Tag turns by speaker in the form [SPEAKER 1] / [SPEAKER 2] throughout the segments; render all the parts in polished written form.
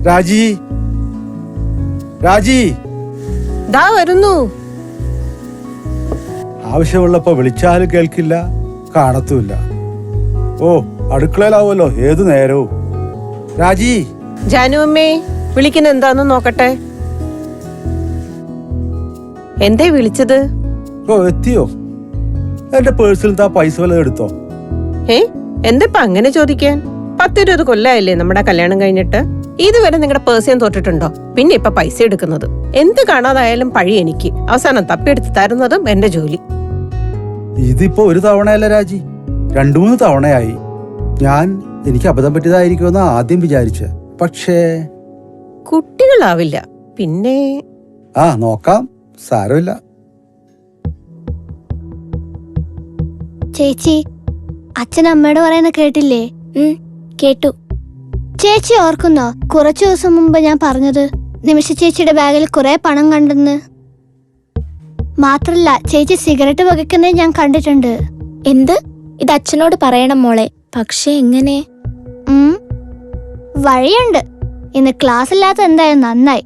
[SPEAKER 1] രാജി, രാജി,
[SPEAKER 2] ദാ വരുന്നു.
[SPEAKER 1] ആവശ്യമുള്ളപ്പോ വിളിച്ചാലും കേൾക്കില്ല, കാണത്തുമില്ല. ഓ, അടുക്കളയിലാവുമല്ലോ ഏതു നേരവും. രാജി.
[SPEAKER 2] ജാനു അമ്മേ, വിളിക്കുന്ന എന്താന്ന് നോക്കട്ടെ. എന്തേ വിളിച്ചത്?
[SPEAKER 1] ഓ, എത്തിയോ? എന്റെ പേഴ്സിൽ താ പൈസ വല്ലതും എടുത്തോ?
[SPEAKER 2] എന്തിപ്പ അങ്ങനെ ചോദിക്കാൻ? 10-20 കൊല്ലായില്ലേ നമ്മുടെ കല്യാണം കഴിഞ്ഞിട്ട്. ഇതുവരെ നിങ്ങളുടെ പേഴ്സ് തോറ്റിട്ടുണ്ടോ? പിന്നെ ഇപ്പൊ പൈസ എടുക്കുന്നത്. എന്ത് കാണാതായാലും പഴി എനിക്ക്. അവസാനം തപ്പിയെടുത്ത് തരുന്നതും എന്റെ ജോലി.
[SPEAKER 1] ഇതിപ്പോ ഒരു തവണയല്ല രാജി, 2-3 തവണയായി. എനിക്ക് അബദ്ധം പറ്റിയതായിരിക്കുമെന്ന് ആദ്യം വിചാരിച്ച, പക്ഷേ
[SPEAKER 2] കുട്ടികളാവില്ല. പിന്നെ
[SPEAKER 1] നോക്കാം, സാരമില്ല.
[SPEAKER 3] ചേച്ചി, അച്ഛൻ അമ്മയോട് പറയുന്ന കേട്ടില്ലേ?
[SPEAKER 4] കേട്ടു.
[SPEAKER 3] ചേച്ചി ഓർക്കുന്നോ കുറച്ചു ദിവസം മുമ്പ് ഞാൻ പറഞ്ഞത് നിമിഷ ചേച്ചിയുടെ ബാഗിൽ കുറെ പണം കണ്ടെന്ന്? മാത്രല്ല ചേച്ചി സിഗരറ്റ് പുകയ്ക്കുന്നത് ഞാൻ കണ്ടിട്ടുണ്ട്.
[SPEAKER 4] എന്ത്? ഇത് അച്ഛനോട് പറയണം മോളെ. പക്ഷെ എങ്ങനെ?
[SPEAKER 3] വഴിയുണ്ട്. ഇന്ന് ക്ലാസ് ഇല്ലാത്ത എന്തായാലും നന്നായി.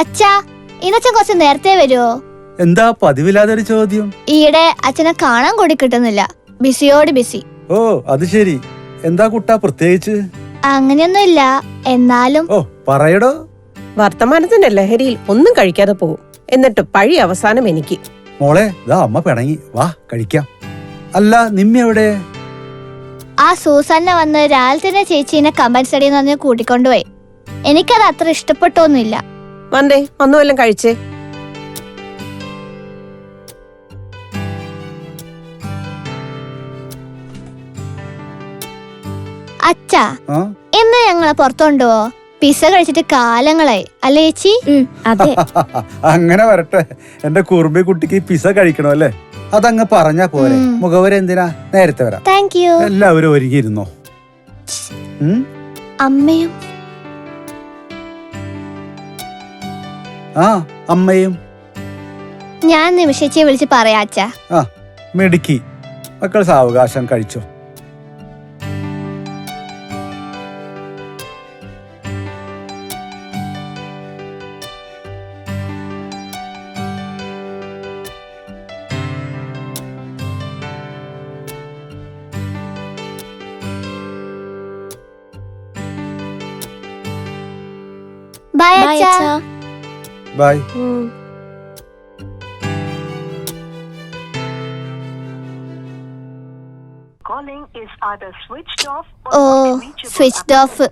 [SPEAKER 3] അച്ഛാ, ഇന്നച്ഛൻ കുറച്ച് നേരത്തെ വരുമോ?
[SPEAKER 1] എന്താ പതിവില്ലാതൊരു ചോദ്യം?
[SPEAKER 3] ഈയിടെ അച്ഛനെ കാണാൻ കൂടി കിട്ടുന്നില്ല. ബിസിയോട് ബിസി.
[SPEAKER 1] ഓ, അത് ശരി. എന്താ കുട്ടാ പ്രത്യേകിച്ച്?
[SPEAKER 3] അങ്ങനെയൊന്നുമില്ല, എന്നാലും.
[SPEAKER 1] ഓ, പറയടോ.
[SPEAKER 2] വർത്തമാനത്തിന്റെ ലഹരിയിൽ ഒന്നും കഴിക്കാതെ പോകും. എന്നിട്ട് പഴി അവസാനം എനിക്ക്.
[SPEAKER 1] മോളെ, അമ്മ പിണങ്ങി. വാ കഴിക്കാം. അല്ല, നിമ്മ എവിടെ?
[SPEAKER 3] ആ സൂസന്ന വന്ന് രാവിലെ തന്നെ ചേച്ചീനെ കമ്പൻ സ്റ്റഡി എന്ന് പറഞ്ഞ് കൂട്ടിക്കൊണ്ടുപോയി. എനിക്കത് അത്ര ഇഷ്ടപ്പെട്ടൊന്നുമില്ല.
[SPEAKER 2] വന്നേ, ഒന്നുമെല്ലാം കഴിച്ചേ.
[SPEAKER 3] അച്ഛാ, ഇന്ന് ഞങ്ങളെ പുറത്തുകൊണ്ടുപോ. പിസ്സ കഴിച്ചിട്ട് കാലങ്ങളായി അല്ലേ ചേച്ചി?
[SPEAKER 4] അതെ.
[SPEAKER 1] അങ്ങനെ വരട്ടെ. എന്റെ കുറുമ്പി കുട്ടിക്ക് പിസ്സ കഴിക്കണോ അല്ലേ? അതങ്ങ് പറഞ്ഞാ പോരെ. മുഖവര എന്തിനാ? നേരത്തെ വരാം.
[SPEAKER 3] Thank you.
[SPEAKER 1] എല്ലാവരും ഒരുങ്ങിയിരുന്നോ?
[SPEAKER 3] അമ്മയും
[SPEAKER 1] അമ്മയും.
[SPEAKER 3] ഞാൻ നിമിഷേച്ചിയെ വിളിച്ച് പറയാ അച്ഛാ.
[SPEAKER 1] മെടുക്കി. മക്കൾ സാവകാശം കഴിച്ചോ.
[SPEAKER 3] ബൈ അച്ഛാ.
[SPEAKER 1] ബൈ.
[SPEAKER 3] Oh, switched off.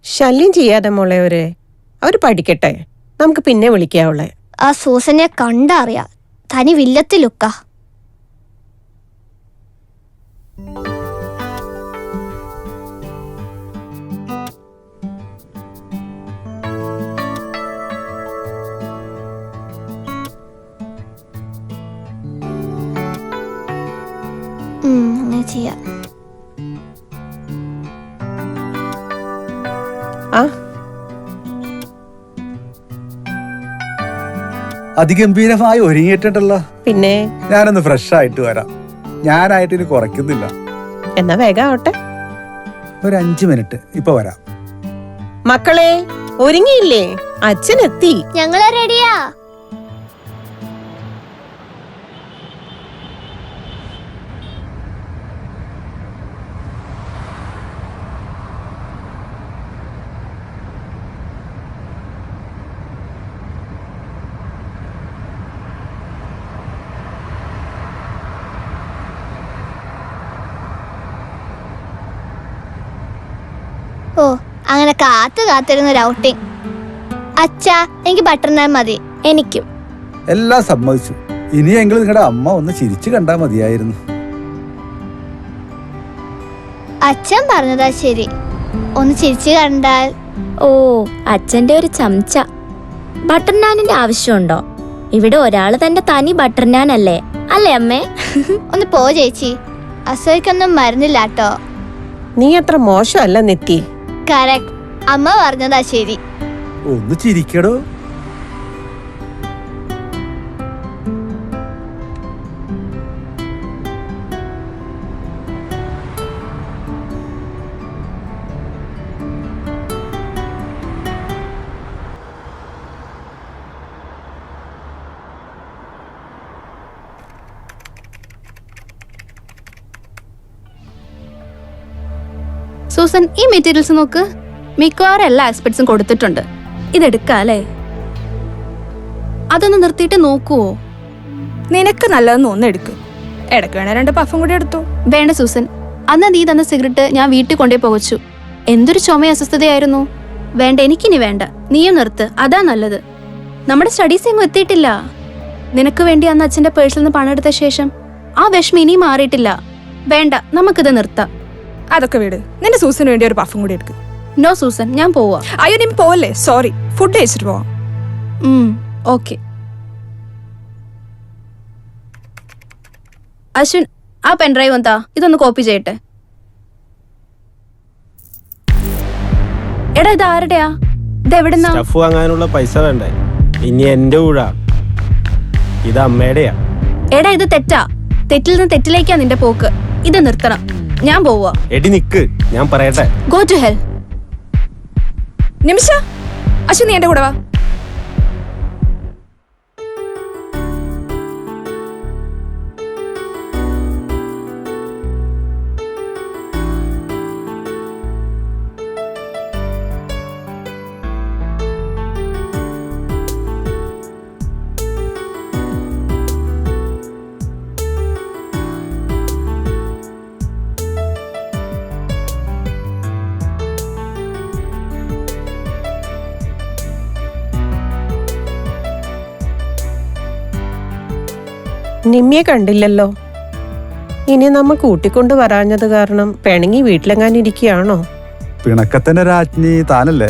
[SPEAKER 2] ശല്യം ചെയ്യാതെ മോളെ. അവര് പഠിക്കട്ടെ. നമുക്ക് പിന്നെ വിളിക്കാവുള്ളേ.
[SPEAKER 3] ആ സൂസനെ കണ്ടറിയാ. തനി വില്ലത്തി ലുക്ക. അങ്ങനെ ചെയ്യാം.
[SPEAKER 1] അതിഗംഭീരമായി ഒരുങ്ങിയിട്ടുണ്ടല്ലോ.
[SPEAKER 2] പിന്നെ
[SPEAKER 1] ഞാനൊന്ന് ഫ്രഷ് ആയിട്ട് വരാം. ഞാനായിട്ട് ഇനി കുറയ്ക്കുന്നില്ല.
[SPEAKER 2] എന്നാ വേഗം ആവട്ടെ.
[SPEAKER 1] ഒരു 5 മിനിറ്റ്, ഇപ്പൊ വരാം.
[SPEAKER 2] മക്കളെ, ഒരുങ്ങിയില്ലേ? അച്ഛൻ എത്തി.
[SPEAKER 3] ഞങ്ങള് റെഡിയാ. അങ്ങനെ കാത്തിരുന്ന ഒരു ഔട്ടിങ്. അച്ഛാ, എനിക്ക് ബട്ടർ നാൻ മതി.
[SPEAKER 4] എനിക്കും.
[SPEAKER 1] എല്ലാം സമ്മതിച്ചു. ഇനിയെങ്കിലും നിങ്ങളുടെ അമ്മ ഒന്ന് ചിരിച്ചു കണ്ടാ മതിയായിരുന്നു.
[SPEAKER 3] അച്ഛൻ പറഞ്ഞതാ ശരി, ഒന്ന് ചിരിച്ചു കണ്ടാൽ.
[SPEAKER 4] ഓ, അച്ഛന്റെ ഒരു ചമച്ച. ബട്ടർ നാനിന്റെ ആവശ്യമുണ്ടോ? ഇവിടെ ഒരാള് തന്റെ തനി ബട്ടർ നാൻ അല്ലേ അമ്മേ?
[SPEAKER 3] ഒന്ന് പോ ചേച്ചി, അസുഖക്കൊന്നും മരുന്നില്ലാട്ടോ.
[SPEAKER 2] നീ അത്ര മോശമല്ല നെറ്റി.
[SPEAKER 3] കറക്റ്റ്, അമ്മ പറഞ്ഞതാ ശരി.
[SPEAKER 1] ഒന്ന് ചിരിക്കടോ.
[SPEAKER 5] സൂസൻ, ഈ മെറ്റീരിയൽസ് നോക്ക്. മിക്കവാറും എല്ലാ ആസ്പെക്ട്സും കൊടുത്തിട്ടുണ്ട്. ഇതെടുക്കാല്ലേ? അതൊന്ന് നിർത്തിയിട്ട് നോക്കുവോ?
[SPEAKER 6] നിനക്ക് നല്ലതെന്ന് ഒന്ന് എടുക്കും. ഇടയ്ക്ക് വേണേ 2 പഫും കൂടി എടുത്തു.
[SPEAKER 5] വേണ്ട സൂസൻ, അന്ന് നീ തന്ന സിഗരറ്റ് ഞാൻ വീട്ടിൽ കൊണ്ടേ പോകച്ചു. എന്തൊരു ചുമ അസ്വസ്ഥതയായിരുന്നു. വേണ്ട, എനിക്കിനി വേണ്ട. നീയും നിർത്ത്, അതാ നല്ലത്. നമ്മുടെ സ്റ്റഡീസ് എങ്ങും എത്തിയിട്ടില്ല. നിനക്ക് വേണ്ടി അന്ന് അച്ഛന്റെ പേഴ്സിൽ നിന്ന് പണം എടുത്ത ശേഷം ആ വിഷമം ഇനിയും മാറിയിട്ടില്ല. വേണ്ട, നമുക്കിത് നിർത്താം.
[SPEAKER 6] അതൊക്കെ വീട്. നിന്റെ സൂസിന് വേണ്ടി ഒരു പഫും കൂടി എടുക്കും.
[SPEAKER 5] നോ സൂസൻ, ഞാൻ പോവാ.
[SPEAKER 6] അയ്യോ, നീ പോവല്ലേ. സോറി, ഫുഡ് കഴിച്ചിട്ട് പോവാം.
[SPEAKER 5] ഓക്കെ. അശ്വിൻ, ആ പെൻഡ്രൈവ് എന്താ? ഇതൊന്ന് കോപ്പി ചെയ്യട്ടെ. എടാ, ഇത് ആരുടെയാ? ഇത് എവിടുന്നാ?
[SPEAKER 7] സ്റ്റഫ് വാങ്ങാനുള്ള പൈസ വേണ്ടേ? ഇനി എന്റെ കൂടാ. ഇത് അമ്മയുടെയാ.
[SPEAKER 5] എടാ, ഇത് തെറ്റാ. തെറ്റിൽ നിന്ന് തെറ്റിലേക്കാ നിന്റെ പോക്ക്. ഇത് നിർത്തണം. ഞാൻ പോവാ.
[SPEAKER 7] എടി നിക്ക്, ഞാൻ പറയട്ടെ.
[SPEAKER 5] Go to hell.
[SPEAKER 6] Nimisha, Ashwin, നീ എന്റെ കൂടെ വാ.
[SPEAKER 2] നിമ്മിയെ കണ്ടില്ലല്ലോ. ഇനി നമ്മ കൂട്ടിക്കൊണ്ട് വരാഞ്ഞത് കാരണം പിണങ്ങി വീട്ടിലെങ്ങാനും ഇരിക്കുകയാണോ?
[SPEAKER 1] പിണക്കത്തിന്റെ രാജ്ഞി താനല്ലേ?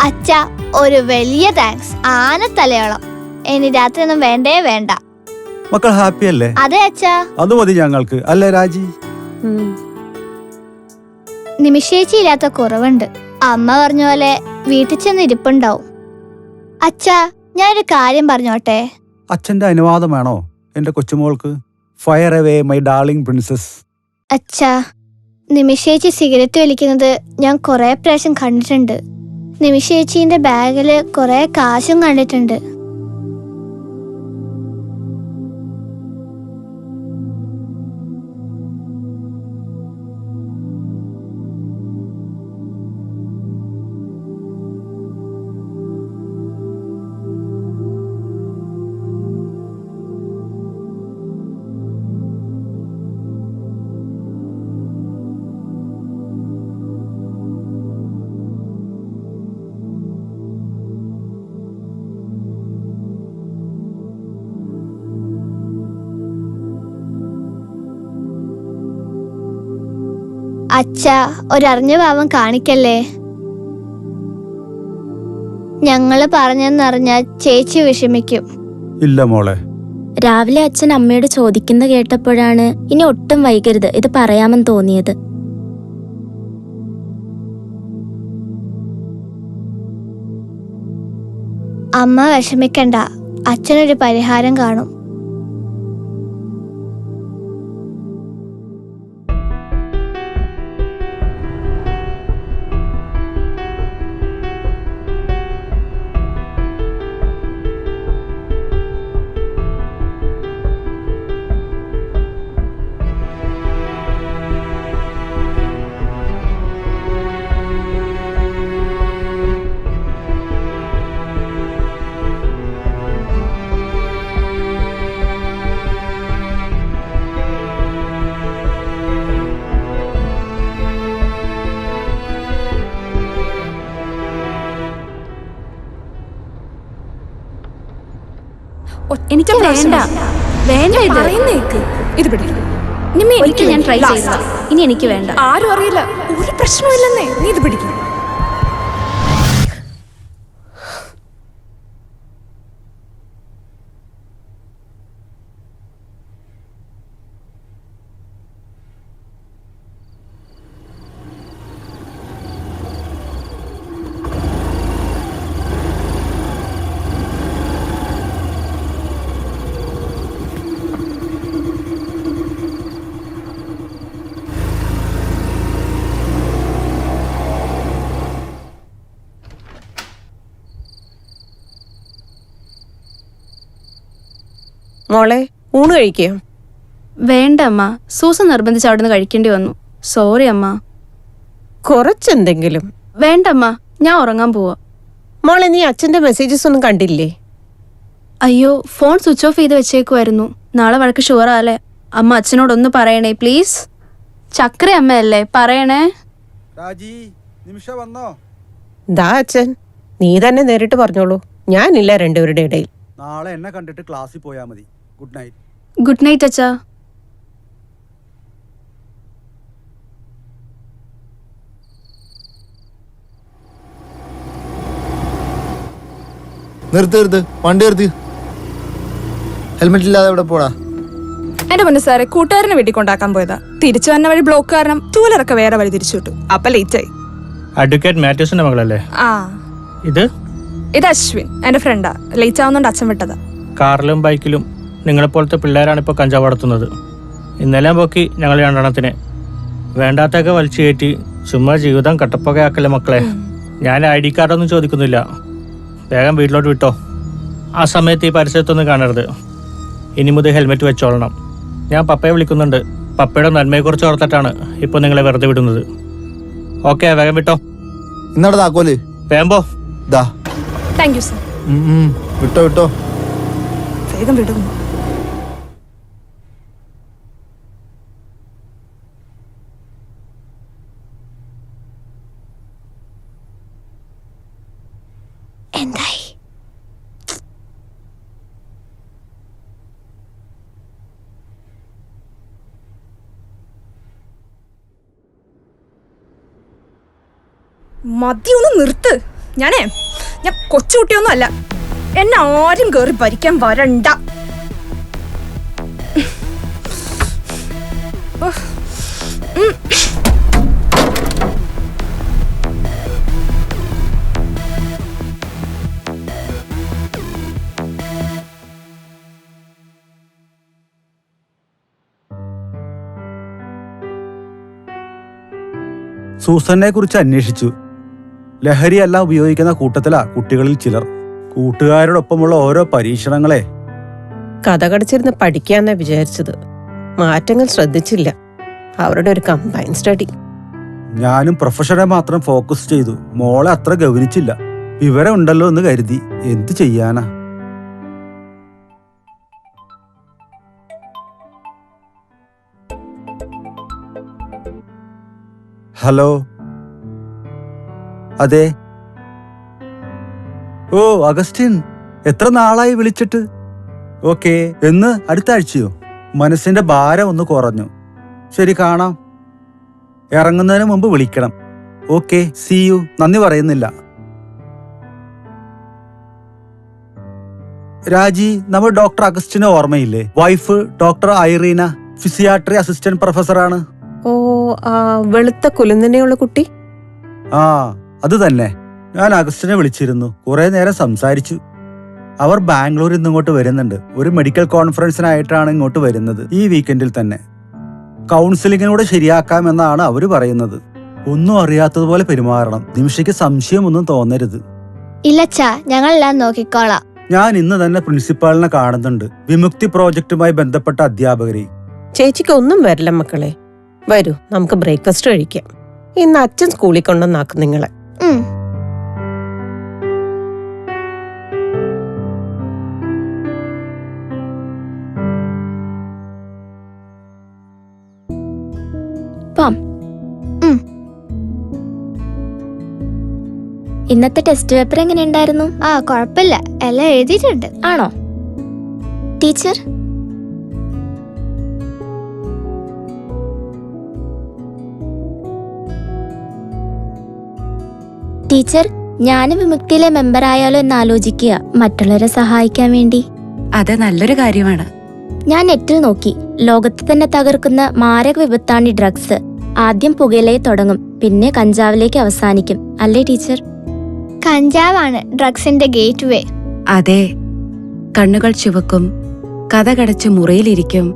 [SPEAKER 3] അച്ഛ, ഒരു വലിയ താങ്ക്സ്. ആനത്തലയോളം. ഇനി രാത്രി ഒന്നും വേണ്ട.
[SPEAKER 1] മക്കൾ ഹാപ്പി അല്ലേ?
[SPEAKER 3] അതെ അച്ഛാ.
[SPEAKER 1] അത് മതി ഞങ്ങൾക്ക്, അല്ലേ രാജി?
[SPEAKER 3] നിമിഷേച്ചി ഇല്ലാത്ത കുറവുണ്ട്. അമ്മ പറഞ്ഞ പോലെ വീട്ടിൽ ചെന്ന് ഇരിപ്പുണ്ടാവും. അച്ഛാ, ഞാനൊരു കാര്യം പറഞ്ഞോട്ടെ?
[SPEAKER 1] അച്ഛന്റെ അനുവാദം വേണോ എന്റെ കൊച്ചുമോൾക്ക്? Fire away my darling princess.
[SPEAKER 3] അച്ഛാ, നിമിഷേച്ചി സിഗരറ്റ് വലിക്കുന്നത് ഞാൻ കുറെ പ്രാവശ്യം കണ്ടിട്ടുണ്ട്. നിമിഷേച്ചിന്റെ ബാഗില് കുറെ കാശും കണ്ടിട്ടുണ്ട്. അച്ഛാ, ഒരറിഞ്ഞ ഭാവം കാണിക്കല്ലേ. ഞങ്ങള് പറഞ്ഞെന്നറിഞ്ഞാൽ ചേച്ചി വിഷമിക്കും.
[SPEAKER 1] ഇല്ല മോളെ.
[SPEAKER 4] രാവിലെ അച്ഛൻ അമ്മയോട് ചോദിക്കുന്ന കേട്ടപ്പോഴാണ് ഇനി ഒട്ടും വൈകരുത് ഇത് പറയാമെന്ന് തോന്നിയത്.
[SPEAKER 3] അമ്മ വിഷമിക്കണ്ട, അച്ഛനൊരു പരിഹാരം കാണും.
[SPEAKER 5] എനിക്ക് വേണ്ട വേണ്ട ഇത്
[SPEAKER 6] പറയുന്നേക്ക് ഇത് പിടിക്കും നിമ്മി
[SPEAKER 5] ഒരിക്കൽ ഞാൻ ട്രൈ ചെയ്തു ഇനി എനിക്ക് വേണ്ട
[SPEAKER 6] ആരും അറിയില്ല ഒരു പ്രശ്നമില്ലെന്നേ നീ ഇത് പിടിക്കും
[SPEAKER 2] മോളെ ഊണ് കഴിക്കുക.
[SPEAKER 5] വേണ്ട അമ്മ, സൂസൻ നിർബന്ധിച്ച് അവിടുന്ന് കഴിക്കേണ്ടി വന്നു. സോറി അമ്മ.
[SPEAKER 2] കുറച്ചെന്തെങ്കിലും.
[SPEAKER 5] വേണ്ടമ്മ, ഞാൻ ഉറങ്ങാൻ പോവാ.
[SPEAKER 2] മോളെ നീ അച്ഛന്റെ മെസ്സേജസ് ഒന്നും കണ്ടില്ലേ?
[SPEAKER 5] അയ്യോ, ഫോൺ സ്വിച്ച് ഓഫ് ചെയ്ത് വെച്ചേക്കുമായിരുന്നു. നാളെ വഴക്ക് ഷുവറാല്ലേ? അമ്മ അച്ഛനോടൊന്ന് പറയണേ പ്ലീസ്. ചക്ര അമ്മയല്ലേ, പറയണേ.
[SPEAKER 1] രാജി, നിമിഷ വന്നോ?
[SPEAKER 2] ദാ അച്ഛൻ, നീ തന്നെ നേരിട്ട് പറഞ്ഞോളൂ, ഞാനില്ല രണ്ടുപേരുടെ ഇടയിൽ.
[SPEAKER 1] നാളെ എന്നെ കണ്ടിട്ട് ക്ലാസ്സിൽ പോയാ മതി. Good night.
[SPEAKER 5] ഗുഡ് നൈറ്റ് അച്ഛാ.
[SPEAKER 8] നിർത്ത് വണ്ടി നിർത്തി. ഹെൽമെറ്റ് ഇല്ലാതെ എവിടെ പോടാ?
[SPEAKER 6] എന്റെ മുന്നേ സാറേ, കൂട്ടുകാരനെ വീട്ടിൽ കൊണ്ടാക്കാൻ പോയതാ. തിരിച്ചു വന്ന വഴി ബ്ലോക്ക് കാരണം ടൂലറൊക്കെ വേറെ വഴി തിരിച്ചു വിട്ടു. അപ്പൊ ലേറ്റ് ആയി.
[SPEAKER 7] അഡ്വക്കേറ്റ് മാത്യൂസിന്റെ മകളല്ലേ
[SPEAKER 6] ആ,
[SPEAKER 7] ഇത്?
[SPEAKER 6] ഇത് അശ്വിൻ, എന്റെ ഫ്രണ്ടാ. ലേറ്റ് ആവുന്നോണ്ട് അച്ഛൻ വിട്ടതാ.
[SPEAKER 7] കാറിലും ബൈക്കിലും നിങ്ങളെപ്പോലത്തെ പിള്ളേരാണ് ഇപ്പോൾ കഞ്ചാവ് വളർത്തുന്നത്. ഇന്നലെ പോക്കി ഞങ്ങൾ രണ്ടെണ്ണത്തിന് വേണ്ടാത്തൊക്കെ വലിച്ചു കയറ്റി ചുമ്മാ ജീവിതം കട്ടപ്പകയാക്കല്ലേ മക്കളെ. ഞാൻ ID കാർഡൊന്നും ചോദിക്കുന്നില്ല, വേഗം വീട്ടിലോട്ട് വിട്ടോ. ആ സമയത്ത് ഈ പരിസരത്തൊന്നും കാണരുത്. ഇനി മുതൽ ഹെൽമെറ്റ് വെച്ചോളണം. ഞാൻ പപ്പയെ വിളിക്കുന്നുണ്ട്. പപ്പയുടെ നന്മയെക്കുറിച്ച് ഓർത്തിട്ടാണ് ഇപ്പോൾ നിങ്ങളെ വെറുതെ വിടുന്നത്. ഓക്കെ, വേഗം വിട്ടോ.
[SPEAKER 8] ഇന്നവിടെ താക്കോല്
[SPEAKER 7] വേമ്പോ.
[SPEAKER 8] ദാ.
[SPEAKER 6] Thank you sir.
[SPEAKER 8] വിട്ടോ.
[SPEAKER 6] വേഗം വിടും.
[SPEAKER 3] എന്തായി?
[SPEAKER 6] മതിയൊന്ന് നിർത്ത്. ഞാൻ കൊച്ചുകുട്ടിയൊന്നും അല്ല. എന്നെ ആരും കേറി ഭരിക്കാൻ വരണ്ട.
[SPEAKER 1] സൂസനെ കുറിച്ച് അന്വേഷിച്ചു. ലഹരിയല്ല ഉപയോഗിക്കുന്ന കൂട്ടത്തിലാ കുട്ടികളിൽ ചിലർ. കൂട്ടുകാരോടൊപ്പമുള്ള ഓരോ പരീക്ഷണങ്ങളെ.
[SPEAKER 2] കഥ കടിച്ചിരുന്ന് പഠിക്കാന്നാ വിചാരിച്ചത്. മാറ്റങ്ങൾ ശ്രദ്ധിച്ചില്ല. അവരുടെ ഒരു കമ്പൈൻ സ്റ്റഡി.
[SPEAKER 1] ഞാനും പ്രൊഫഷനെ മാത്രം ഫോക്കസ് ചെയ്തു. മോളെ അത്ര ഗൗനിച്ചില്ല. വിവരം ഉണ്ടല്ലോ എന്ന് കരുതി. എന്ത് ചെയ്യാനാ? ഹലോ, അതെ. ഓ അഗസ്റ്റിൻ, എത്ര നാളായി വിളിച്ചിട്ട്. ഓക്കെ, എന്ന് അടുത്ത ആഴ്ചയോ? മനസ്സിന്റെ ഭാരം ഒന്ന് കുറഞ്ഞു. ശരി, കാണാം. ഇറങ്ങുന്നതിന് മുമ്പ് വിളിക്കണം. Okay, see you. നന്ദി പറയുന്നില്ല. രാജി, നമ്മൾ ഡോക്ടർ അഗസ്റ്റിനെ ഓർമ്മയില്ലേ? Wife doctor Irina, physiatry assistant പ്രൊഫസറാണ്.
[SPEAKER 2] ഓ, ആ വെളുത്ത കുലുന്നനെയുള്ള കുട്ടി.
[SPEAKER 1] ആ, അത് തന്നെ. ഞാൻ അഗസ്റ്റിനെ വിളിച്ചിരുന്നു. കുറെ നേരം സംസാരിച്ചു. അവർ ബാംഗ്ലൂരിൽ നിന്ന് ഇങ്ങോട്ട് വരുന്നുണ്ട്. ഒരു മെഡിക്കൽ കോൺഫറൻസിനായിട്ടാണ് ഇങ്ങോട്ട് വരുന്നത്. ഈ വീക്കെൻഡിൽ തന്നെ. കൗൺസിലിങ്ങിലൂടെ ശരിയാക്കാമെന്നാണ് അവര് പറയുന്നത്. ഒന്നും അറിയാത്തതുപോലെ പെരുമാറണം. നിമിഷയ്ക്ക് സംശയമൊന്നും തോന്നരുത്.
[SPEAKER 3] ഇല്ലച്ചാ, ഞങ്ങളെല്ലാം നോക്കിക്കോളാം.
[SPEAKER 1] ഞാൻ ഇന്ന് തന്നെ പ്രിൻസിപ്പാളിനെ കാണുന്നുണ്ട്. വിമുക്തി പ്രോജക്റ്റുമായി ബന്ധപ്പെട്ട അധ്യാപകരെ.
[SPEAKER 2] ചേച്ചിക്ക് ഒന്നും വരില്ല മക്കളെ. വരൂ, നമുക്ക് ബ്രേക്ക്ഫാസ്റ്റ് കഴിക്കാം. ഇന്ന് അച്ഛൻ സ്കൂളിൽ കൊണ്ടുവന്നാക്കും നിങ്ങളെ.
[SPEAKER 4] ഇന്നത്തെ ടെസ്റ്റ് പേപ്പർ എങ്ങനെ ഉണ്ടായിരുന്നു?
[SPEAKER 3] ആ, കുഴപ്പമില്ല, എല്ലാം എഴുതിയിട്ടുണ്ട്.
[SPEAKER 4] ആണോ? ടീച്ചർ ടീച്ചർ ഞാൻ വിമുക്തിയിലെ മെമ്പർ ആയാലോ എന്ന് ആലോചിക്കുക, മറ്റുള്ളവരെ സഹായിക്കാൻ വേണ്ടി.
[SPEAKER 9] അത് നല്ലൊരു കാര്യമാണ്.
[SPEAKER 4] ഞാൻ നെറ്റിൽ നോക്കി, ലോകത്ത് തന്നെ തകർക്കുന്ന മാരക വിപത്താണ് ഈ ഡ്രഗ്സ്. ആദ്യം പുകയിലേ തുടങ്ങും, പിന്നെ കഞ്ചാവിലേക്ക് അവസാനിക്കും, അല്ലേ ടീച്ചർ?
[SPEAKER 3] കഞ്ചാവാണ് ഡ്രഗ്സിന്റെ ഗേറ്റ് വേ.
[SPEAKER 9] അതെ, കണ്ണുകൾ ചുവക്കും, കഥകടച്ച് മുറിയിലിരിക്കും.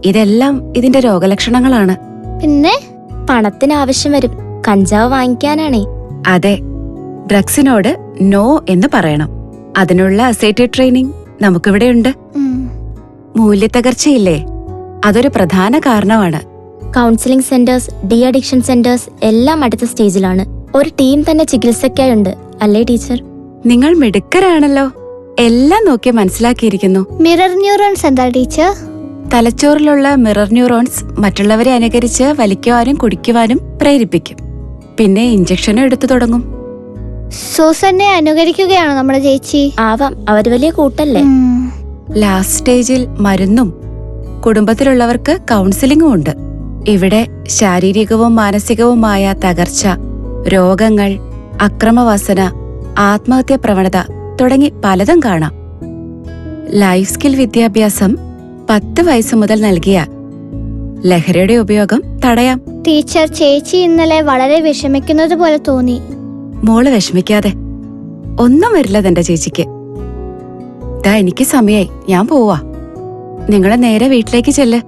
[SPEAKER 9] ഇതെല്ലാം ഇതിന്റെ രോഗലക്ഷണങ്ങളാണ്.
[SPEAKER 3] പിന്നെ
[SPEAKER 4] പണത്തിന് ആവശ്യം വരും, കഞ്ചാവ് വാങ്ങിക്കാനാണേ.
[SPEAKER 9] അതെ, ഡ്രഗ്സിനോട് നോ എന്ന് പറയണം. അതിനുള്ള അസേറ്റഡ് ട്രെയിനിങ് നമുക്കിവിടെയുണ്ട്. മൂല്യത്തകർച്ചയില്ലേ, അതൊരു പ്രധാന കാരണമാണ്.
[SPEAKER 4] Counselling centres, de addiction centres എല്ലാം അടുത്ത സ്റ്റേജിലാണ്. ഒരു ടീം തന്നെ ചികിത്സയ്ക്കായുണ്ട്, അല്ലേ ടീച്ചർ?
[SPEAKER 9] നിങ്ങൾ മിടുക്കരാണല്ലോ, എല്ലാം നോക്കി മനസ്സിലാക്കിയിരിക്കുന്നു.
[SPEAKER 3] മിറർ ന്യൂറോൺസ് എന്താ ടീച്ചർ?
[SPEAKER 9] തലച്ചോറിലുള്ള മിറർ ന്യൂറോൺസ് മറ്റുള്ളവരെ അനുകരിച്ച് വലിക്കുവാനും കുടിക്കുവാനും പ്രേരിപ്പിക്കും. പിന്നെ ഇഞ്ചക്ഷനും എടുത്തു തുടങ്ങും.
[SPEAKER 3] സൂസന്നെ അനുകരിക്കുകയാണോ നമ്മുടെ ചേച്ചി?
[SPEAKER 4] ആവാം, അവര് വലിയ കൂട്ടല്ലേ.
[SPEAKER 9] ലാസ്റ്റ് സ്റ്റേജിൽ മരുന്നും കുടുംബത്തിലുള്ളവർക്ക് കൗൺസിലിംഗും ഉണ്ട്. ഇവിടെ ശാരീരികവും മാനസികവുമായ തകർച്ച, രോഗങ്ങൾ, അക്രമവാസന, ആത്മഹത്യാ പ്രവണത തുടങ്ങി പലതും കാണാം. ലൈഫ് സ്കിൽ വിദ്യാഭ്യാസം 10 വയസ്സ് മുതൽ നൽകിയ ലഹരിയുടെ ഉപയോഗം തടയാം.
[SPEAKER 3] ടീച്ചർ, ചേച്ചി ഇന്നലെ വളരെ വിഷമിക്കുന്നത് പോലെ തോന്നി.
[SPEAKER 9] മോള് വിഷമിക്കാതെ, ഒന്നും വരില്ല തന്റെ ചേച്ചിക്ക്. ദാ എനിക്ക് സമയായി, ഞാൻ പോവാ. നിങ്ങളെ നേരെ വീട്ടിലേക്ക് ചെല്ല്.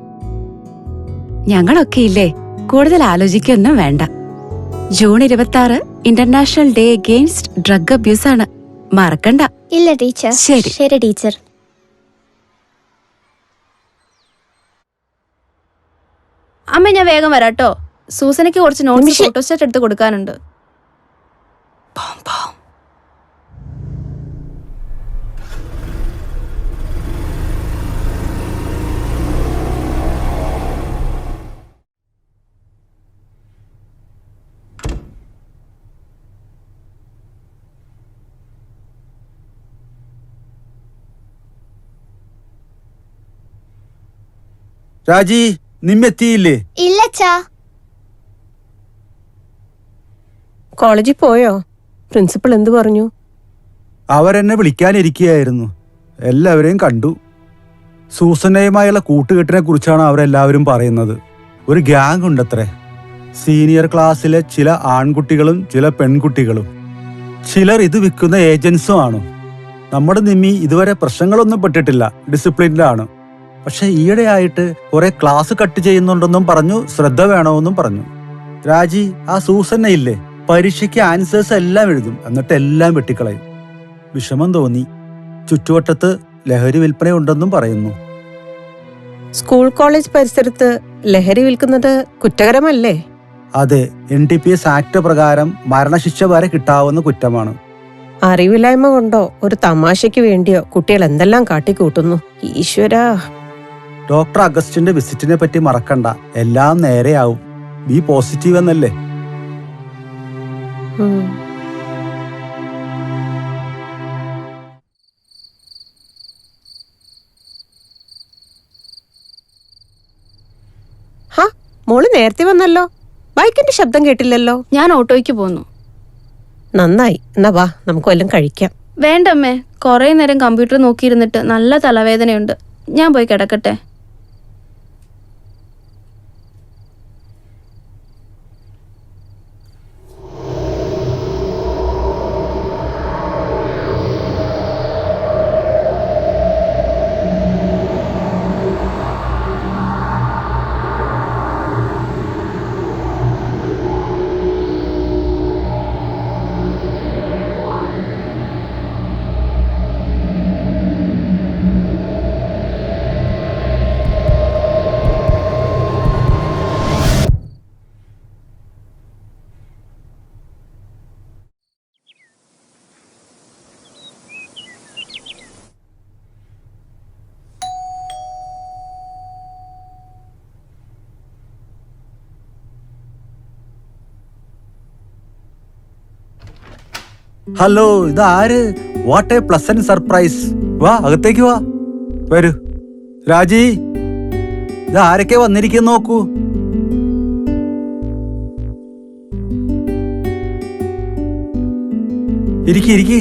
[SPEAKER 9] ഞങ്ങളൊക്കെ ഇല്ലേ, കൂടുതൽ ആലോചിക്കൊന്നും വേണ്ട. June 26 international day against drug abuse ആണ്, മറക്കണ്ട.
[SPEAKER 3] ഇല്ല ടീച്ചർ.
[SPEAKER 9] ശരി.
[SPEAKER 4] ശരി ടീച്ചർ.
[SPEAKER 5] അമ്മ ഞാൻ വേഗം വരാട്ടോ. സൂസനയ്ക്ക് കുറച്ച് നോട്ട്സ് ഫോട്ടോസ്റ്റാറ്റ് എടുത്ത് കൊടുക്കാനുണ്ട്.
[SPEAKER 1] രാജി, നിമ്മെത്തിയില്ലേ?
[SPEAKER 3] ഇല്ലച്ചാ.
[SPEAKER 2] കോളേജിൽ പോയോ? പ്രിൻസിപ്പൾ എന്തു പറഞ്ഞു?
[SPEAKER 1] അവരെന്നെ വിളിക്കാനിരിക്കുകയായിരുന്നു. എല്ലാവരെയും കണ്ടു. സൂസനയുമായുള്ള കൂട്ടുകെട്ടിനെ കുറിച്ചാണ് അവരെല്ലാവരും പറയുന്നത്. ഒരു ഗ്യാങ് ഉണ്ടത്രേ. സീനിയർ ക്ലാസ്സിലെ ചില ആൺകുട്ടികളും ചില പെൺകുട്ടികളും. ചിലർ ഇത് വിൽക്കുന്ന ഏജൻസും ആണ്. നമ്മുടെ നിമ്മി ഇതുവരെ പ്രശ്നങ്ങളൊന്നും പെട്ടിട്ടില്ല, ഡിസിപ്ലിൻഡാണ്. പക്ഷെ ഈയിടെയായിട്ട് കുറെ ക്ലാസ് കട്ട് ചെയ്യുന്നുണ്ടെന്നും പറഞ്ഞു, ശ്രദ്ധ വേണമെന്നും പറഞ്ഞു. രാജി, ആ സൂസന്ന ഇല്ലേ, പരീക്ഷയ്ക്ക് ആൻസേഴ്സ് എല്ലാം എഴുതും, എന്നിട്ട് എല്ലാം വെട്ടിക്കളയും. വിഷമം തോന്നി. ചുറ്റുവട്ടത്ത് ലഹരി വിൽപ്പനയുണ്ടെന്നും പറയുന്നു.
[SPEAKER 2] സ്കൂൾ കോളേജ് പരിസരത്ത് ലഹരി വിൽക്കുന്നത് കുറ്റകരമല്ലേ?
[SPEAKER 1] അതെ, NDPS ആക്ട് പ്രകാരം മരണശിക്ഷ വരെ കിട്ടാവുന്ന കുറ്റമാണ്.
[SPEAKER 2] അറിവില്ലായ്മ കൊണ്ടോ ഒരു തമാശയ്ക്ക് വേണ്ടിയോ കുട്ടികൾ എന്തെല്ലാം കാട്ടിക്കൂട്ടുന്നു. ഈശ്വരാ.
[SPEAKER 1] ഡോക്ടർ അഗസ്റ്റിന്റെ വിസിറ്റിനെ പറ്റി മറക്കണ്ട, എല്ലാം നേരെയാവും. ബി പോസിറ്റീവ് എന്നല്ലേ.
[SPEAKER 2] മോള് നേരത്തെ വന്നല്ലോ, ബൈക്കിന്റെ ശബ്ദം കേട്ടില്ലല്ലോ.
[SPEAKER 5] ഞാൻ ഓട്ടോയ്ക്ക് പോന്നു.
[SPEAKER 2] നന്നായി, എന്നാ വാ നമുക്ക് വല്ലതും കഴിക്കാം.
[SPEAKER 5] വേണ്ടമ്മേ, കുറെ നേരം കമ്പ്യൂട്ടർ നോക്കിയിരുന്നിട്ട് നല്ല തലവേദനയുണ്ട്. ഞാൻ പോയി കിടക്കട്ടെ.
[SPEAKER 1] ഹലോ, ഇതാര്? What A pleasant surprise. വാ, അകത്തേക്ക് വാ. വരൂ. രാജി, ഇത് ആരൊക്കെ വന്നിരിക്കുന്നു നോക്കൂ. ഇരിക്കി.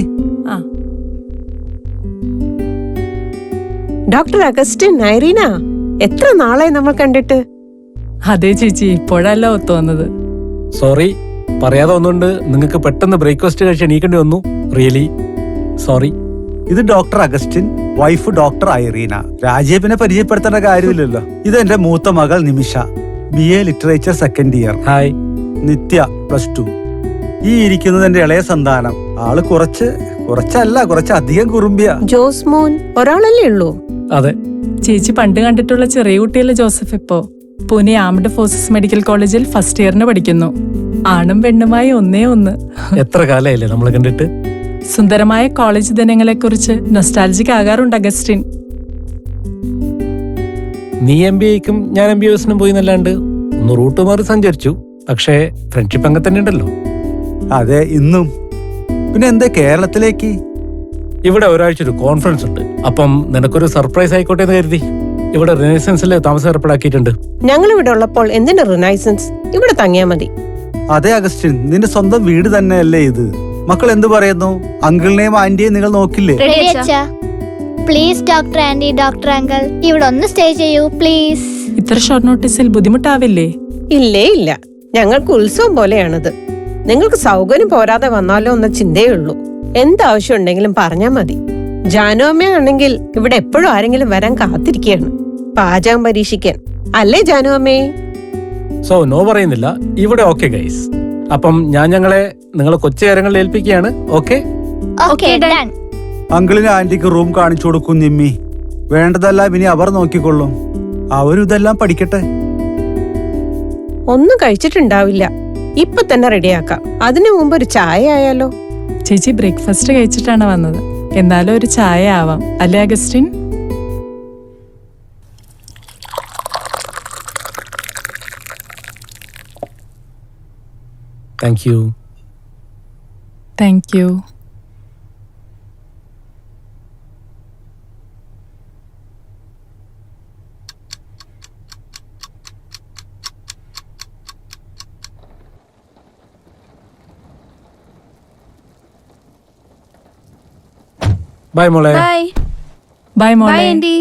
[SPEAKER 2] ഡോക്ടർ അഗസ്റ്റിൻ, ഐറീന, എത്ര നാളായി നമ്മൾ കണ്ടിട്ട്?
[SPEAKER 10] അതെ ചേച്ചി, ഇപ്പോഴല്ല ഒത്തു വന്നത്.
[SPEAKER 11] സോറി, പറയാതെ ഒന്നുകൊണ്ട് നിങ്ങൾക്ക് പെട്ടെന്ന് ബ്രേക്ക്ഫാസ്റ്റ് കഴിച്ച് എണീക്കേണ്ടി വന്നു. Really sorry.
[SPEAKER 1] ഇത് doctor Augustine, wife doctor Irina. രാജിയെ പിന്നെ പരിചയപ്പെടുത്തേണ്ട കാര്യമില്ലല്ലോ. ഇത് എന്റെ മൂത്ത മകൾ Nimisha, BA literature second year.
[SPEAKER 11] Hi.
[SPEAKER 1] Nithya, +2. ഈ ഇരിക്കുന്നത് എന്റെ ഇളയ സന്താനം. ആള് കുറച്ചധികം കുറുമ്പിയ.
[SPEAKER 2] ജോസ്മോൻ ഒരാളല്ലേ ഉള്ളൂ?
[SPEAKER 11] അതെ.
[SPEAKER 10] ചേച്ചി പണ്ട് കണ്ടിട്ടുള്ള ചെറിയ കുട്ടിയല്ലേ ജോസഫ്. ഇപ്പോ പൂനെ ആംഡ് ഫോഴ്സസ് മെഡിക്കൽ കോളേജിൽ ഫസ്റ്റ് ഇയറിന് പഠിക്കുന്നു. ആണും പെണ്ണുമായി ഒന്നേ ഒന്ന്.
[SPEAKER 11] എത്ര കാലമായില്ലേ നമ്മൾ കണ്ടിട്ട്.
[SPEAKER 10] സുന്ദരമായ കോളേജ് ദിനങ്ങളെ കുറിച്ച് നൊസ്റ്റാൾജിക് ആകാറുണ്ട് അഗസ്റ്റിൻ.
[SPEAKER 11] നീ MBAക്കും ഞാൻ MBAസിനും പോയി എന്നല്ലാണ്ട് ഒന്ന് റൂട്ട് മാറി സഞ്ചരിച്ചു. പക്ഷേ ഫ്രണ്ട്ഷിപ്പ് അങ്ങ് തന്നെ ഉണ്ടല്ലോ.
[SPEAKER 1] അതെ, ഇന്നും. പിന്നെ എന്താ കേരളത്തിലേക്ക്?
[SPEAKER 11] ഇവിടെ ഒരാഴ്ച ഒരു കോൺഫറൻസ് ഉണ്ട്. അപ്പം നിനക്കൊരു സർപ്രൈസ് ആയിക്കോട്ടെ എന്ന് കരുതി ഇവിടെ റിനൈസൻസിൽ താമസം ഏർപ്പാടാക്കിയിട്ടുണ്ട്.
[SPEAKER 2] ഞങ്ങൾ ഇവിടെ ഉള്ളപ്പോൾ എന്തിന്റെ റിനൈസൻസ്? ഇവിടെ തങ്ങിയാ മതി.
[SPEAKER 1] അതെ അഗസ്റ്റിൻ, നിന്റെ സ്വന്തം വീട് തന്നെയല്ലേ ഇത്. മക്കൾ എന്ത് പറയുന്നു? അങ്കിളിനെയും ആന്റിയെയും നിങ്ങൾ നോക്കില്ലേ?
[SPEAKER 3] Please doctor aunty, doctor uncle, ഇവിടെ ഒന്ന് സ്റ്റേ ചെയ്യൂ പ്ലീസ്.
[SPEAKER 10] ഇത്ര ഷോർട്ട് നോട്ടീസിൽ ബുദ്ധിമുട്ടാവില്ലേ?
[SPEAKER 2] ഇല്ല, ഞങ്ങൾക്ക് ഉത്സവം പോലെയാണിത്. നിങ്ങൾക്ക് സൗകര്യം പോരാതെ വന്നാലോ എന്ന ചിന്തയേ ഉള്ളൂ. എന്താവശ്യം ഉണ്ടെങ്കിലും പറഞ്ഞാൽ മതി. ജാനുഅമ്മയാണെങ്കിൽ ഇവിടെ എപ്പോഴും ആരെങ്കിലും വരാൻ കാത്തിരിക്കുകയാണ്, പാചകം പരീക്ഷിക്കാൻ. അല്ലേ ജാനുഅമ്മേ?
[SPEAKER 11] സോ നോ പറയുന്നില്ല. ഇവിടെ ഓക്കെ ഗൈസ്. അപ്പം ഞാൻ നിങ്ങളെ കൊച്ചു കാര്യങ്ങളിൽ ഏൽപ്പിക്കുകയാണ്. ഓക്കെ.
[SPEAKER 1] അങ്കിളിന് ആന്റിക്ക് റൂം കാണിച്ചു കൊടുക്കും നിമ്മി. വേണ്ടതെല്ലാം ഇനി അവർ നോക്കിക്കൊള്ളും. അവരും ഇതെല്ലാം പഠിക്കട്ടെ.
[SPEAKER 2] ഒന്നും കഴിച്ചിട്ടുണ്ടാവില്ല. ഇപ്പൊ തന്നെ റെഡിയാക്കാം. അതിനു മുമ്പ് ഒരു ചായ ആയാലോ?
[SPEAKER 10] ചേച്ചി ബ്രേക്ക്ഫാസ്റ്റ് കഴിച്ചിട്ടാണ് വന്നത്. എന്നാലും ഒരു ചായ ആവാം, അല്ലേ Augustine?
[SPEAKER 11] Thank you.
[SPEAKER 10] Thank you.
[SPEAKER 11] Bye മോളെ.
[SPEAKER 10] ബൈ മോളെ.
[SPEAKER 5] ആന്റി.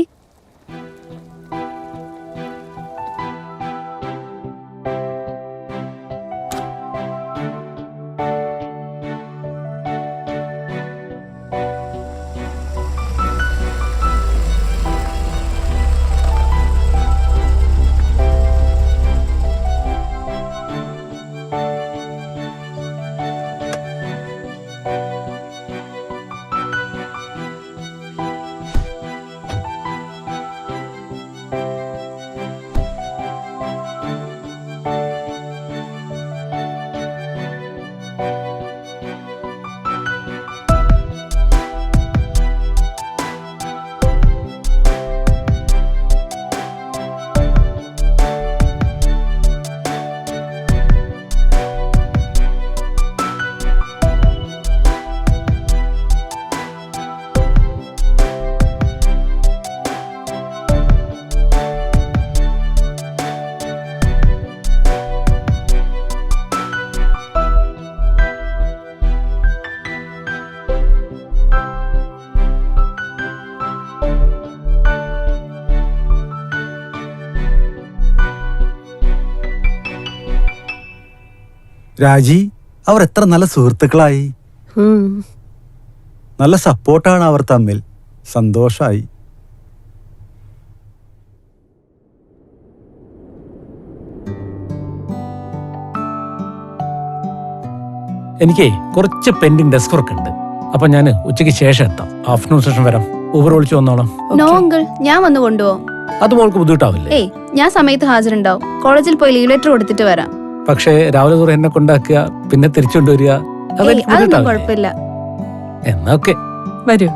[SPEAKER 1] രാജി, അവർ എത്ര നല്ല സുഹൃത്തുക്കളായി. നല്ല സപ്പോർട്ടാണ് അവർ തമ്മിൽ. സന്തോഷായി.
[SPEAKER 11] എനിക്ക് കുറച്ച് പെൻഡിങ് ഡെസ്ക് വർക്ക് ഉണ്ട്. അപ്പൊ ഞാൻ ഉച്ചയ്ക്ക് ശേഷം എത്താം. ആഫ്റ്റർനൂൺ സെഷൻ വരാം. ഊബർ വിളിച്ചു വന്നോളാം.
[SPEAKER 5] നോ അങ്കിൾ, ഞാൻ വന്ന് കൊണ്ടുപോകും.
[SPEAKER 11] അത് മോൾക്ക് ബുദ്ധിമുട്ടാവില്ലേ?
[SPEAKER 5] ഏയ്, ഞാൻ സമയത്ത് ഹാജരുണ്ടാവും. കോളേജിൽ പോയി ലീവ് ലെറ്റർ കൊടുത്തിട്ട് വരാം.
[SPEAKER 11] പക്ഷേ രാവിലെ ദൂരം എന്നെ കൊണ്ടാക്കുക, പിന്നെ തിരിച്ചുകൊണ്ടുവരിക, അതെനിക്ക്
[SPEAKER 5] അതൊന്നും
[SPEAKER 11] ബുദ്ധിമുട്ടാവില്ലേ?
[SPEAKER 5] കുഴപ്പമില്ല.
[SPEAKER 11] എന്നാ ഓക്കെ.
[SPEAKER 10] വരൂ.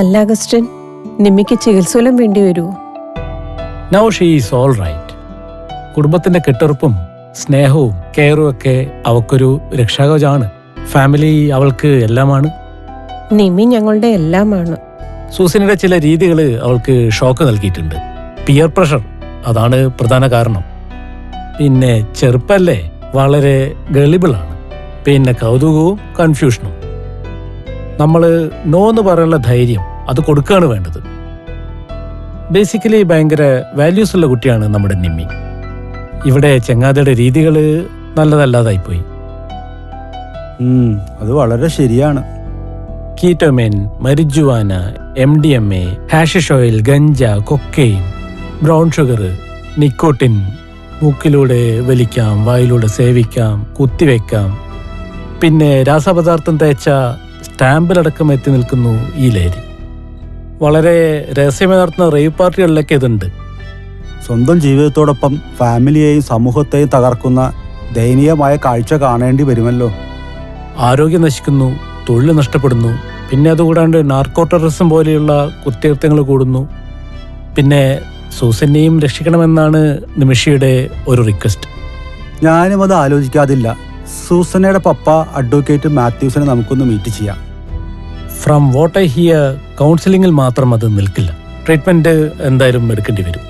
[SPEAKER 2] അല്ല അഗസ്റ്റിൻ, നിമ്മിക്ക് ചികിത്സയിലും വേണ്ടി വരുമോ?
[SPEAKER 11] Now she is all right. കുടുംബത്തിന്റെ കെട്ടുറപ്പും സ്നേഹവും കെയറും ഒക്കെ അവൾക്കൊരു രക്ഷാകവചമാണ്. ഫാമിലി അവൾക്ക് എല്ലാമാണ്.
[SPEAKER 2] നിമി ഞങ്ങളുടെ എല്ലാമാണ്.
[SPEAKER 11] സൂസനയുടെ ചില രീതികൾ അവൾക്ക് ഷോക്ക് നൽകിയിട്ടുണ്ട്. പിയർ പ്രഷർ അതാണ് പ്രധാന കാരണം. പിന്നെ ചെറുപ്പല്ലേ, വളരെ ഗളിബിളാണ്. പിന്നെ കൗതുകവും കൺഫ്യൂഷനും. നമ്മൾ നോ എന്ന് പറയാനുള്ള ധൈര്യം അത് കൊടുക്കുകയാണ് വേണ്ടത്. ബേസിക്കലി ഭയങ്കര വാല്യൂസ് ഉള്ള കുട്ടിയാണ് നമ്മുടെ നിമ്മി. ഇവിടെ ചെങ്ങാതിയുടെ രീതികൾ നല്ലതല്ലാതായിപ്പോയി.
[SPEAKER 1] അത് വളരെ ശരിയാണ്.
[SPEAKER 11] Ketamine, marijuana, MDMA, hashish oil, ganja, cocaine, brown sugar, nicotine, മൂക്കിലൂടെ വലിക്കാം, വായിലൂടെ സേവിക്കാം, കുത്തിവെക്കാം. പിന്നെ രാസപദാർത്ഥം തേച്ച സ്റ്റാമ്പിലടക്കം എത്തി നിൽക്കുന്നു ഈ ലഹരി. വളരെ രഹസ്യമായി നടത്തുന്ന റേവ് പാർട്ടികളിലൊക്കെ ഇതുണ്ട്.
[SPEAKER 1] സ്വന്തം ജീവിതത്തോടൊപ്പം ഫാമിലിയെയും സമൂഹത്തെയും തകർക്കുന്ന ദയനീയമായ കാഴ്ച കാണേണ്ടി വരുമല്ലോ.
[SPEAKER 11] ആരോഗ്യം നശിക്കുന്നു, തൊഴിൽ നഷ്ടപ്പെടുന്നു. പിന്നെ അതുകൂടാണ്ട് നാർക്കോ ടെററിസം പോലെയുള്ള കുറ്റകൃത്യങ്ങൾ കൂടുന്നു. പിന്നെ സൂസനെയും രക്ഷിക്കണമെന്നാണ് നിമിഷയുടെ ഒരു റിക്വസ്റ്റ്.
[SPEAKER 1] ഞാനും അത് ആലോചിക്കാതില്ല. സൂസനയുടെ പപ്പ അഡ്വക്കേറ്റ് മാത്യൂസിനെ നമുക്കൊന്ന് മീറ്റ് ചെയ്യാം.
[SPEAKER 11] ഫ്രം വാട്ട് ഐ ഹിയർ, കൗൺസിലിംഗിൽ മാത്രം അത് നിൽക്കില്ല. ട്രീറ്റ്മെന്റ് എന്തായാലും എടുക്കേണ്ടി വരും.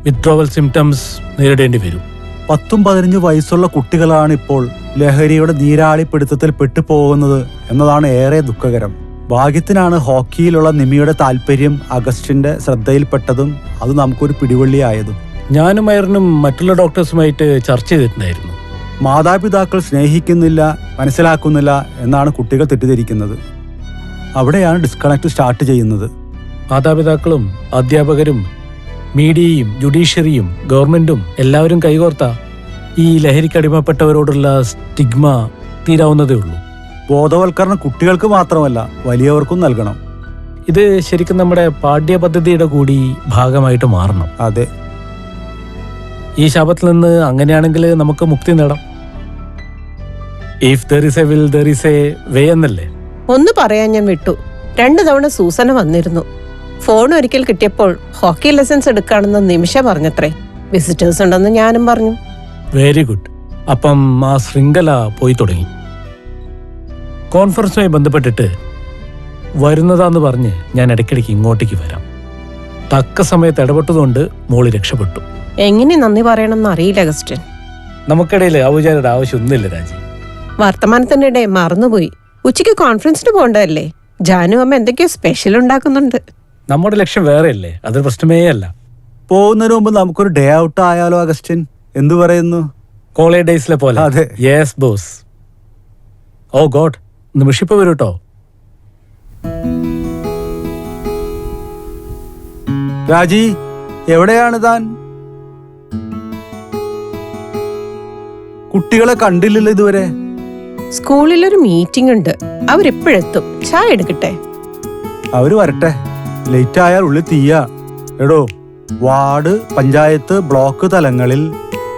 [SPEAKER 11] വിത്ഡ്രോവൽ സിംറ്റംസ് നേരിടേണ്ടി വരും.
[SPEAKER 1] 10-15 വയസ്സുള്ള കുട്ടികളാണ് ഇപ്പോൾ ലഹരിയുടെ നീരാളിപ്പിടുത്തത്തിൽ പെട്ടുപോകുന്നത് എന്നതാണ് ഏറെ ദുഃഖകരം. ഭാഗ്യത്തിനാണ് ഹോക്കിയിലുള്ള നിമിയുടെ താല്പര്യം അഗസ്റ്റിന്റെ ശ്രദ്ധയിൽപ്പെട്ടതും അത് നമുക്കൊരു പിടിവള്ളിയായതും.
[SPEAKER 11] ഞാനും അയറിനും മറ്റുള്ള ഡോക്ടേഴ്സുമായിട്ട് ചർച്ച ചെയ്തിട്ടുണ്ടായിരുന്നു.
[SPEAKER 1] മാതാപിതാക്കൾ സ്നേഹിക്കുന്നില്ല, മനസ്സിലാക്കുന്നില്ല എന്നാണ് കുട്ടികൾ തെറ്റിദ്ധരിക്കുന്നത്. അവിടെയാണ് ഡിസ്കണക്ട് സ്റ്റാർട്ട് ചെയ്യുന്നത്.
[SPEAKER 11] മാതാപിതാക്കളും അധ്യാപകരും മീഡിയയും ജുഡീഷ്യറിയും ഗവൺമെന്റും എല്ലാവരും കൈകോർത്ത ഈ ലഹരിക്കടിമപ്പെട്ടവരോടുള്ള സ്റ്റിഗ്മ തീരാവുന്നതേ ഉള്ളൂ.
[SPEAKER 1] ബോധവൽക്കരണം കുട്ടികൾക്ക് മാത്രമല്ല വലിയവർക്കും നൽകണം.
[SPEAKER 11] ഇത് ശരിക്കും നമ്മുടെ പാഠ്യപദ്ധതിയുടെ കൂടി ഭാഗമായിട്ട് മാറണം.
[SPEAKER 1] അതെ,
[SPEAKER 11] ഈ ശാപത്തിൽ നിന്ന് അങ്ങനെയാണെങ്കിൽ നമുക്ക് മുക്തി നേടാം. If there is A will there is a way എന്നല്ലേ.
[SPEAKER 2] ഒന്ന് പറയാൻ ഞാൻ വിട്ടു. 2 തവണ സൂസന വന്നിരുന്നു. ഫോൺ ഒരിക്കൽ കിട്ടിയപ്പോൾ ഹോക്കി ലെസൺസ് എടുക്കാണെന്ന് നിമിഷ പറഞ്ഞത്രേ. വിസിറ്റേഴ്സ് ഉണ്ടെന്ന് ഞാനും പറഞ്ഞു.
[SPEAKER 11] Very good. അപ്പം ആ ശൃംഖല പോയി തുടങ്ങി. കോൺഫറൻസുമായി ബന്ധപ്പെട്ടിട്ട് വരുന്നതാന്ന് പറഞ്ഞ് ഞാൻ ഇടയ്ക്കിടയ്ക്ക് ഇങ്ങോട്ടേക്ക് വരാം. തക്ക സമയത്ത് ഇടപെട്ടതുകൊണ്ട് മോളി രക്ഷപ്പെട്ടു.
[SPEAKER 2] എങ്ങനെ നന്ദി പറയണമെന്ന് അറിയില്ല അഗസ്റ്റിൻ.
[SPEAKER 11] നമുക്കിടയിൽ ഔചാര്യയുടെ ആവശ്യമൊന്നുമില്ല രാജി.
[SPEAKER 2] വർത്തമാനത്തിന്റെ ഇടയിൽ മറന്നുപോയി. ഉച്ചയ്ക്ക് കോൺഫറൻസിന് പോകണ്ടതല്ലേ? ജാനു അമ്മ എന്തൊക്കെയോ സ്പെഷ്യൽ ഉണ്ടാക്കുന്നുണ്ട്.
[SPEAKER 11] നമ്മുടെ ലക്ഷ്യം വേറെയല്ലേ, അതൊരു പ്രശ്നമേ അല്ല.
[SPEAKER 1] പോകുന്നതിന് മുമ്പ് നമുക്കൊരു ഡേ ഔട്ട് ആയാലോ അഗസ്റ്റിൻ? എന്തു പറയുന്നു?
[SPEAKER 11] കോളേജ് ഡേയ്സിലെ പോലെ.
[SPEAKER 1] അതെ.
[SPEAKER 11] Yes boss. ഓ ഗോഡ്, നിമിഷിപ്പോ വരൂ കേട്ടോ.
[SPEAKER 1] രാജി, എവിടെയാണ് താൻ? കുട്ടികളെ കണ്ടില്ലല്ലോ ഇതുവരെ.
[SPEAKER 2] സ്കൂളിലൊരു മീറ്റിംഗ് ഉണ്ട്. അവരെപ്പോഴെത്തും? ചായ എടുക്കട്ടെ?
[SPEAKER 1] അവര് വരട്ടെ. ലേറ്റ് ആയാൽ ഉള്ളിൽ തീയ. എടോ, വാർഡ്, പഞ്ചായത്ത്, ബ്ലോക്ക് തലങ്ങളിൽ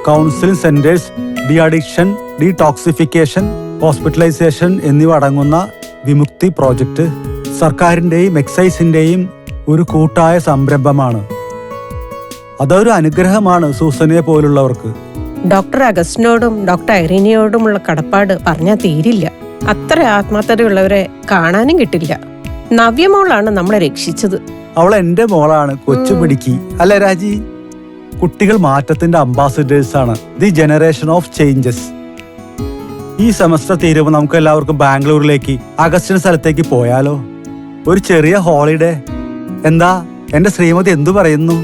[SPEAKER 1] counselling centres, de addiction, detoxification, hospitalisation എന്നിവ അടങ്ങുന്ന വിമുക്തി പ്രോജക്റ്റ് സർക്കാരിന്റെയും എക്സൈസിന്റെയും ഒരു കൂട്ടായ സംരംഭമാണ്. അതൊരു അനുഗ്രഹമാണ് സൂസനയെ പോലുള്ളവർക്ക്.
[SPEAKER 2] ഡോക്ടർ അഗസ്റ്റിനോടും ഡോക്ടർ ഐറീനയോടുമുള്ള കടപ്പാട് പറഞ്ഞാൽ തീരില്ല. അത്ര ആത്മാർത്ഥതയുള്ളവരെ കാണാനും കിട്ടില്ല. നവ്യമോളാണ് നമ്മളെ രക്ഷിച്ചത്.
[SPEAKER 1] അവൾ എന്റെ മോളാണ്, കൊച്ചു പിടിക്കി. അല്ലെ രാജി? കുട്ടികൾ മാറ്റത്തിന്റെ അംബാസിഡേഴ്സ് ആണ്. The generation of changes. ഈ സെമസ്റ്റർ തീരുമ്പോൾ നമുക്ക് എല്ലാവർക്കും ബാംഗ്ലൂരിലേക്ക്, അഗസ്റ്റിന് സ്ഥലത്തേക്ക് പോയാലോ? ഒരു ചെറിയ ഹോളിഡേ. എന്താ എന്റെ ശ്രീമതി എന്തു പറയുന്നു?